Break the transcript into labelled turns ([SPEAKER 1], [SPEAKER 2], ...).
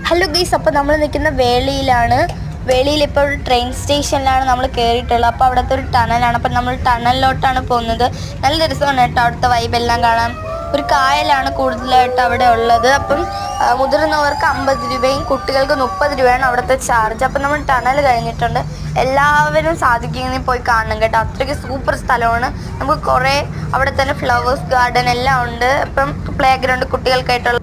[SPEAKER 1] Hello guys, അപ്പോൾ നമ്മൾ നിൽക്കുന്ന വേളിയിലാണ്. വേളിയിൽ ഇപ്പോൾ ഒരു ട്രെയിൻ സ്റ്റേഷനിലാണ് നമ്മൾ കയറിയിട്ടുള്ളത്. അപ്പോൾ അവിടുത്തെ ഒരു ടണലാണ്. അപ്പം നമ്മൾ ടണലിലോട്ടാണ് പോകുന്നത്. നല്ല രസമാണ് കേട്ടോ അവിടുത്തെ വൈബെല്ലാം കാണാൻ. ഒരു കായലാണ് കൂടുതലായിട്ട് അവിടെ ഉള്ളത്. അപ്പം മുതിർന്നവർക്ക് 50 രൂപയും കുട്ടികൾക്ക് 30 രൂപയാണ് അവിടുത്തെ ചാർജ്. അപ്പം നമ്മൾ ടണൽ കഴിഞ്ഞിട്ടുണ്ട്. എല്ലാവരും സാധിക്കുമെങ്കിൽ പോയി കാണണം കേട്ടോ. അത്രയ്ക്ക് സൂപ്പർ സ്ഥലമാണ്. നമുക്ക് കുറേ അവിടെ തന്നെ ഫ്ലവേഴ്സ് ഗാർഡൻ എല്ലാം ഉണ്ട്. ഇപ്പം പ്ലേ ഗ്രൗണ്ട് കുട്ടികൾക്കായിട്ടുള്ള